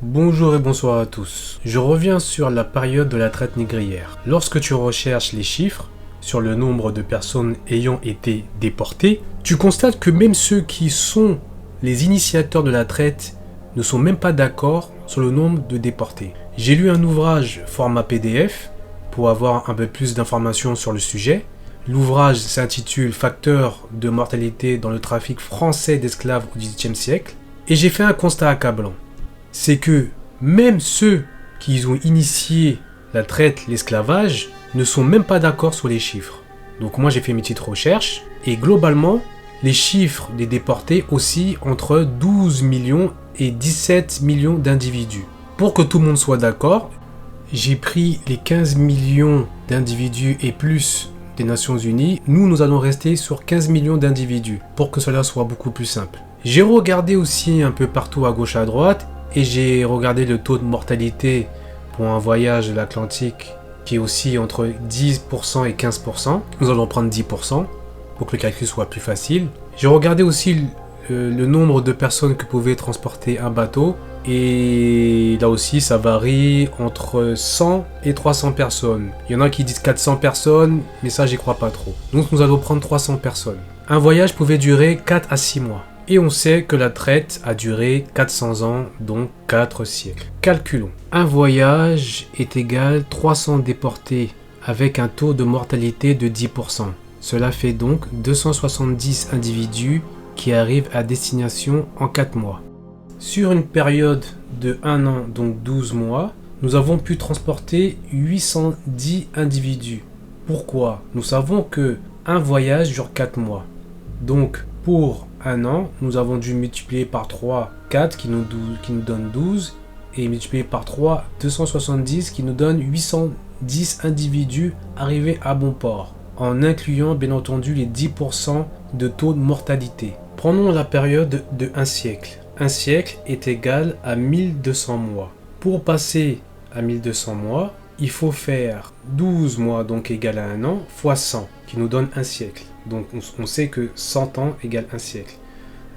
Bonjour et bonsoir à tous. Je reviens sur la période de la traite négrière. Lorsque tu recherches les chiffres sur le nombre de personnes ayant été déportées, tu constates que même ceux qui sont les initiateurs de la traite ne sont même pas d'accord sur le nombre de déportés. J'ai lu un ouvrage format PDF pour avoir un peu plus d'informations sur le sujet. L'ouvrage s'intitule Facteurs de mortalité dans le trafic français d'esclaves au XVIIIe siècle. Et j'ai fait un constat accablant. C'est que même ceux qui ont initié la traite, l'esclavage, ne sont même pas d'accord sur les chiffres. Donc moi j'ai fait mes petites recherches et globalement, les chiffres des déportés oscillent entre 12 millions et 17 millions d'individus. Pour que tout le monde soit d'accord, j'ai pris les 15 millions d'individus et plus des Nations Unies. Nous allons rester sur 15 millions d'individus pour que cela soit beaucoup plus simple. J'ai regardé aussi un peu partout à gauche à droite et j'ai regardé le taux de mortalité pour un voyage de l'Atlantique qui est aussi entre 10% et 15%. Nous allons prendre 10% pour que le calcul soit plus facile. J'ai regardé aussi le nombre de personnes que pouvait transporter un bateau et là aussi ça varie entre 100 et 300 personnes. Il y en a qui disent 400 personnes mais ça j'y crois pas trop. Donc nous allons prendre 300 personnes. Un voyage pouvait durer 4 à 6 mois. Et on sait que la traite a duré 400 ans, donc 4 siècles. Calculons. Un voyage est égal à 300 déportés avec un taux de mortalité de 10%. Cela fait donc 270 individus qui arrivent à destination en 4 mois. Sur une période de 1 an, donc 12 mois, nous avons pu transporter 810 individus. Pourquoi ? Nous savons que un voyage dure 4 mois. Donc, pour 1 an, nous avons dû multiplier par 3, 4 qui nous donne 12 et multiplier par 3, 270 qui nous donne 810 individus arrivés à bon port, en incluant bien entendu les 10% de taux de mortalité. Prenons la période de 1 siècle. 1 siècle est égal à 1200 mois. Pour passer à 1200 mois, il faut faire 12 mois, donc égal à 1 an, fois 100, qui nous donne 1 siècle. Donc on sait que 100 ans égale 1 siècle.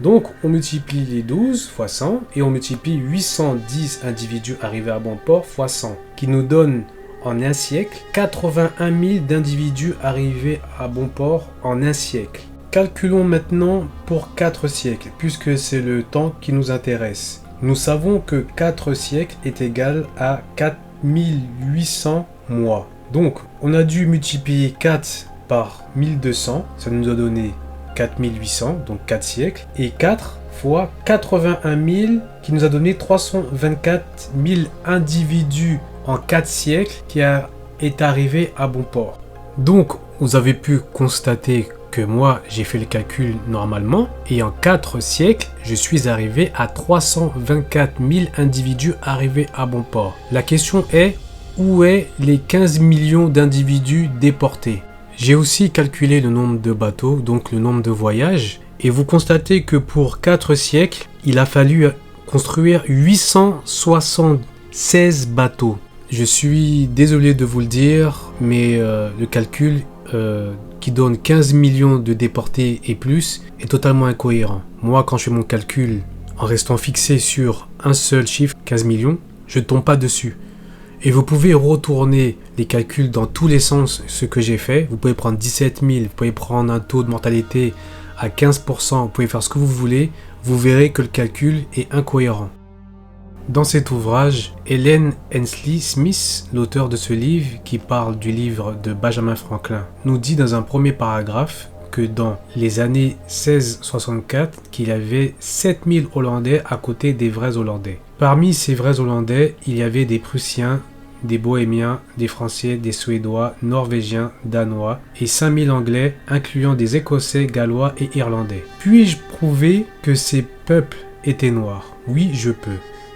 Donc on multiplie les 12 fois 100 et on multiplie 810 individus arrivés à bon port fois 100, qui nous donne en 1 siècle 81 000 d'individus arrivés à bon port en 1 siècle. Calculons maintenant pour 4 siècles, puisque c'est le temps qui nous intéresse. Nous savons que 4 siècles est égal à 4800 mois. Donc on a dû multiplier 4 par 1200, ça nous a donné 4800, donc 4 siècles, et 4 fois 81 000 qui nous a donné 324 000 individus en 4 siècles qui est arrivé à bon port. Donc vous avez pu constater que moi j'ai fait le calcul normalement et en 4 siècles je suis arrivé à 324 000 individus arrivés à bon port. La question est, où est les 15 millions d'individus déportés ? J'ai aussi calculé le nombre de bateaux, donc le nombre de voyages, et vous constatez que pour 4 siècles, il a fallu construire 876 bateaux. Je suis désolé de vous le dire, mais le calcul qui donne 15 millions de déportés et plus est totalement incohérent. Moi, quand je fais mon calcul en restant fixé sur un seul chiffre, 15 millions, je ne tombe pas dessus. Et vous pouvez retourner les calculs dans tous les sens, ce que j'ai fait. Vous pouvez prendre 17 000, vous pouvez prendre un taux de mortalité à 15%, vous pouvez faire ce que vous voulez. Vous verrez que le calcul est incohérent. Dans cet ouvrage, Helen Hensley Smith, l'auteur de ce livre, qui parle du livre de Benjamin Franklin, nous dit dans un premier paragraphe que dans les années 1664, qu'il y avait 7000 Hollandais à côté des vrais Hollandais. Parmi ces vrais Hollandais, il y avait des Prussiens, des Bohémiens, des Français, des Suédois, Norvégiens, Danois et 5000 Anglais, incluant des Écossais, Gallois et Irlandais. Puis-je prouver que ces peuples étaient noirs ? Oui, je peux.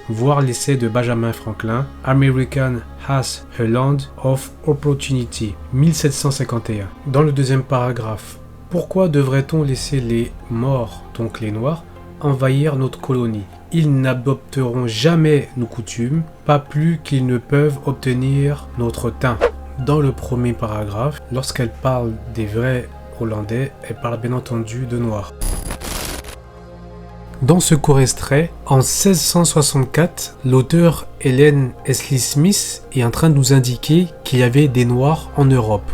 Voir l'essai de Benjamin Franklin, American as a Land of Opportunity, 1751. Dans le deuxième paragraphe, pourquoi devrait-on laisser les morts, donc les noirs, envahir notre colonie ? Ils n'adopteront jamais nos coutumes, pas plus qu'ils ne peuvent obtenir notre teint. Dans le premier paragraphe, lorsqu'elle parle des vrais Hollandais, elle parle bien entendu de noirs. Dans ce court extrait, en 1664, l'auteur Ellen Esli Smith est en train de nous indiquer qu'il y avait des Noirs en Europe.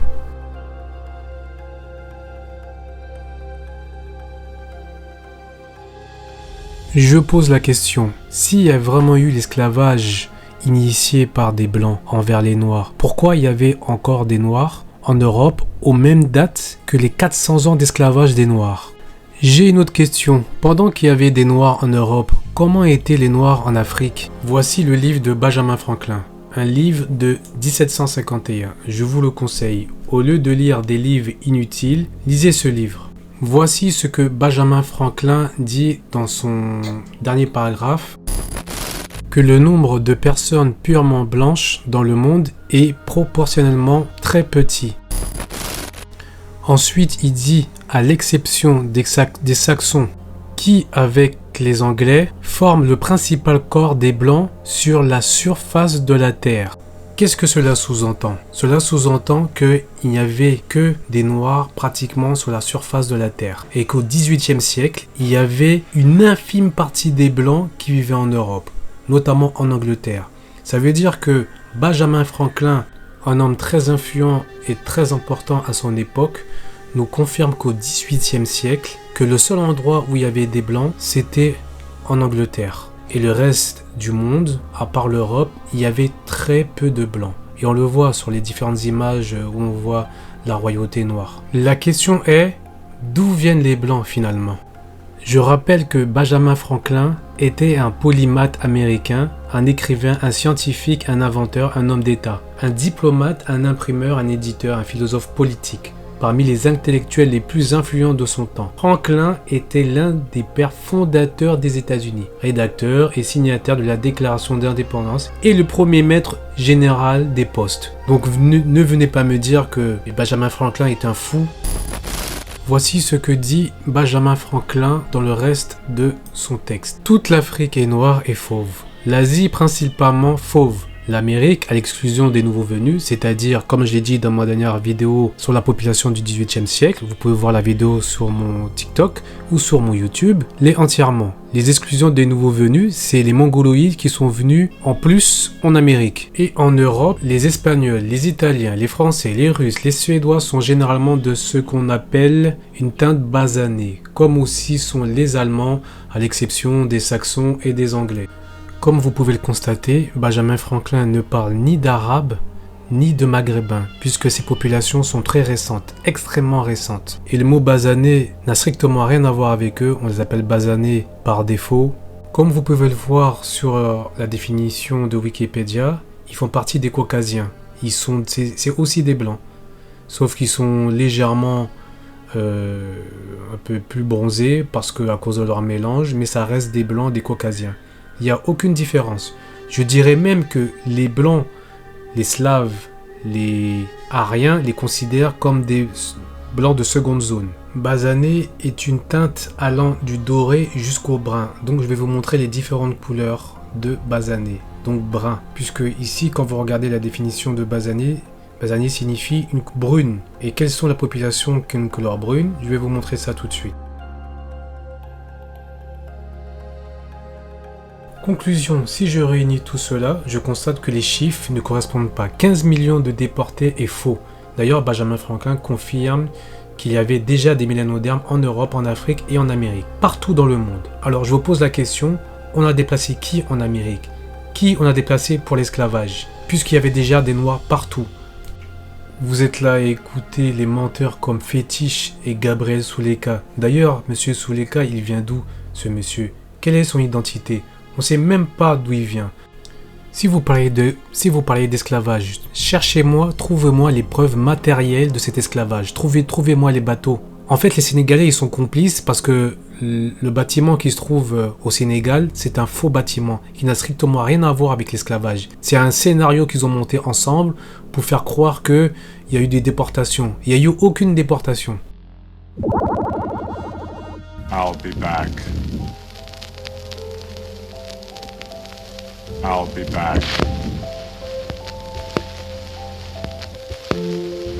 Je pose la question, s'il y a vraiment eu l'esclavage initié par des Blancs envers les Noirs, pourquoi il y avait encore des Noirs en Europe aux mêmes dates que les 400 ans d'esclavage des Noirs? J'ai une autre question. Pendant qu'il y avait des Noirs en Europe, comment étaient les Noirs en Afrique? Voici le livre de Benjamin Franklin, un livre de 1751. Je vous le conseille. Au lieu de lire des livres inutiles, lisez ce livre. Voici ce que Benjamin Franklin dit dans son dernier paragraphe, que le nombre de personnes purement blanches dans le monde est proportionnellement très petit. Ensuite, il dit, à l'exception des Saxons, qui, avec les Anglais, forment le principal corps des Blancs sur la surface de la Terre. Qu'est-ce que cela sous-entend? Cela sous-entend qu'il n'y avait que des Noirs pratiquement sur la surface de la Terre et qu'au XVIIIe siècle, il y avait une infime partie des Blancs qui vivaient en Europe, notamment en Angleterre. Ça veut dire que Benjamin Franklin, un homme très influent et très important à son époque, nous confirme qu'au XVIIIe siècle, que le seul endroit où il y avait des Blancs, c'était en Angleterre. Et le reste du monde, à part l'Europe, il y avait très peu de Blancs. Et on le voit sur les différentes images où on voit la royauté noire. La question est, d'où viennent les Blancs finalement? Je rappelle que Benjamin Franklin était un polymathe américain, un écrivain, un scientifique, un inventeur, un homme d'État, un diplomate, un imprimeur, un éditeur, un philosophe politique. Parmi les intellectuels les plus influents de son temps, Franklin était l'un des pères fondateurs des États-Unis, rédacteur et signataire de la Déclaration d'indépendance et le premier maître général des postes. Donc ne venez pas me dire que Benjamin Franklin est un fou. Voici ce que dit Benjamin Franklin dans le reste de son texte. Toute l'Afrique est noire et fauve. L'Asie principalement fauve. L'Amérique, à l'exclusion des nouveaux venus, c'est-à-dire, comme je l'ai dit dans ma dernière vidéo sur la population du XVIIIe siècle, vous pouvez voir la vidéo sur mon TikTok ou sur mon YouTube, l'est entièrement. Les exclusions des nouveaux venus, c'est les Mongoloïdes qui sont venus en plus en Amérique. Et en Europe, les Espagnols, les Italiens, les Français, les Russes, les Suédois sont généralement de ce qu'on appelle une teinte basanée, comme aussi sont les Allemands, à l'exception des Saxons et des Anglais. Comme vous pouvez le constater, Benjamin Franklin ne parle ni d'arabe ni de maghrébin, puisque ces populations sont très récentes, extrêmement récentes. Et le mot basané n'a strictement rien à voir avec eux, on les appelle basanés par défaut. Comme vous pouvez le voir sur la définition de Wikipédia, ils font partie des Caucasiens. C'est aussi des blancs, sauf qu'ils sont légèrement un peu plus bronzés à cause de leur mélange, mais ça reste des blancs, des Caucasiens. Il n'y a aucune différence. Je dirais même que les Blancs, les Slaves, les Aryens les considèrent comme des Blancs de seconde zone. Basané est une teinte allant du doré jusqu'au brun. Donc je vais vous montrer les différentes couleurs de basané. Donc brun. Puisque ici, quand vous regardez la définition de basané, basané signifie une brune. Et quelles sont la population qui a une couleur brune? Je vais vous montrer ça tout de suite. Conclusion, si je réunis tout cela, je constate que les chiffres ne correspondent pas. 15 millions de déportés est faux. D'ailleurs, Benjamin Franklin confirme qu'il y avait déjà des millénodermes en Europe, en Afrique et en Amérique, partout dans le monde. Alors je vous pose la question, on a déplacé qui en Amérique? Qui on a déplacé pour l'esclavage? Puisqu'il y avait déjà des Noirs partout. Vous êtes là à écouter les menteurs comme Fétiche et Gabriel Souleka. D'ailleurs, monsieur Souleka, il vient d'où ce monsieur? Quelle est son identité? On ne sait même pas d'où il vient. Si vous parlez d'esclavage, cherchez-moi, trouvez-moi les preuves matérielles de cet esclavage. Trouvez-moi les bateaux. En fait, les Sénégalais, ils sont complices parce que le bâtiment qui se trouve au Sénégal, c'est un faux bâtiment qui n'a strictement rien à voir avec l'esclavage. C'est un scénario qu'ils ont monté ensemble pour faire croire qu'il y a eu des déportations. Il n'y a eu aucune déportation. I'll be back. I'll be back.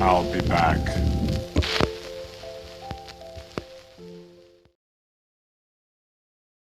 I'll be back.